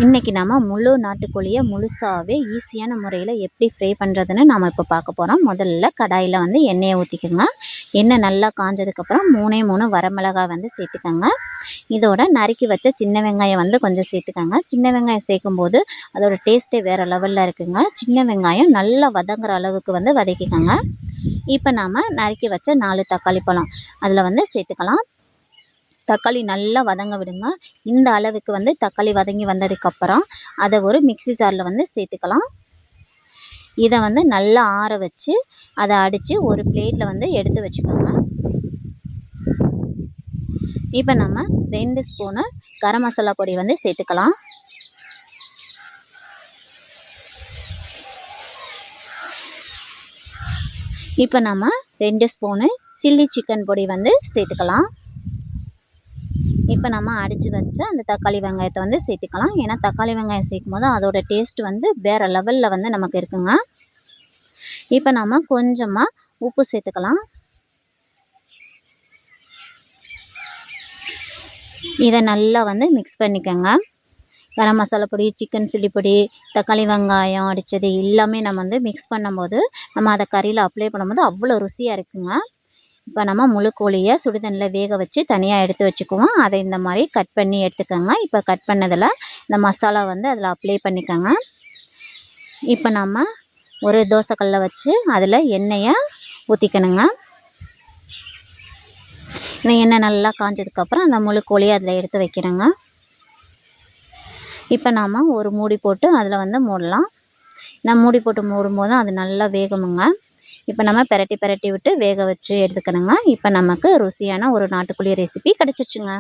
இன்றைக்கி நம்ம முழு நாட்டுக்கோழியை முழுசாகவே ஈஸியான முறையில் எப்படி ஃப்ரை பண்ணுறதுன்னு நாம் இப்போ பார்க்க போகிறோம். முதல்ல கடாயில் வந்து எண்ணெயை ஊற்றிக்கோங்க. எண்ணெய் நல்லா காஞ்சதுக்கப்புறம் 3 வரமிளகாய் வந்து சேர்த்துக்கோங்க. இதோட நறுக்கி வச்ச சின்ன வெங்காயம் வந்து கொஞ்சம் சேர்த்துக்கோங்க. சின்ன வெங்காயம் சேர்க்கும்போது அதோட டேஸ்ட்டே வேறு லெவலில் இருக்குங்க. சின்ன வெங்காயம் நல்லா வதங்குற அளவுக்கு வந்து வதக்கிக்கோங்க. இப்போ நாம் நறுக்கி வச்ச 4 தக்காளி பழம் அதில் வந்து சேர்த்துக்கலாம். தக்காளி நல்லா வதங்க விடுங்க. இந்த அளவுக்கு வந்து தக்காளி வதங்கி வந்ததுக்கப்புறம் அதை ஒரு மிக்ஸி ஜாரில் வந்து சேர்த்துக்கலாம். இதை வந்து நல்லா ஆற வச்சு அதை அடித்து ஒரு பிளேட்டில் வந்து எடுத்து வச்சுக்கோங்க. இப்போ நம்ம 2 ஸ்பூனு கரம் மசாலா பொடி வந்து சேர்த்துக்கலாம். இப்போ நம்ம 2 ஸ்பூனு சில்லி சிக்கன் பொடி வந்து சேர்த்துக்கலாம். இப்போ நம்ம அடித்து வச்ச அந்த தக்காளி வெங்காயத்தை வந்து சேர்த்துக்கலாம். ஏன்னா தக்காளி வெங்காயம் சேர்க்கும் போது அதோட டேஸ்ட் வந்து வேறு லெவலில் வந்து நமக்கு இருக்குங்க. இப்போ நம்ம கொஞ்சமாக உப்பு சேர்த்துக்கலாம். இதை நல்லா வந்து மிக்ஸ் பண்ணிக்கோங்க. கரம் மசாலா பொடி, சிக்கன் சில்லி பொடி, தக்காளி வெங்காயம் அடித்தது எல்லாமே நம்ம வந்து மிக்ஸ் பண்ணும்போது நம்ம அதை கறியில் அப்ளை பண்ணும்போது அவ்வளோ ருசியாக இருக்குங்க. இப்போ நம்ம முழு கோழியை சுடுதண்ணில் வேக வச்சு தனியாக எடுத்து வச்சுக்குவோம். அதை இந்த மாதிரி கட் பண்ணி எடுத்துக்கோங்க. இப்போ கட் பண்ணதில் இந்த மசாலா வந்து அதில் அப்ளை பண்ணிக்கோங்க. இப்போ நம்ம ஒரு தோசைக்கல்லை வச்சு அதில் எண்ணெயை ஊற்றிக்கணுங்க. இந்த எண்ணெய் நல்லா காஞ்சதுக்கப்புறம் அந்த முழு கோழியை அதில் எடுத்து வைக்கணுங்க. இப்போ நாம் ஒரு மூடி போட்டு அதில் வந்து மூடலாம். நான் மூடி போட்டு மூடும்போது அது நல்லா வேகணுங்க. இப்போ நம்ம பெரட்டி விட்டு வேக வச்சு எடுத்துக்கணுங்க. இப்போ நமக்கு ருசியான ஒரு நாட்டுக்கோழி ரெசிபி கிடச்சிருச்சுங்க.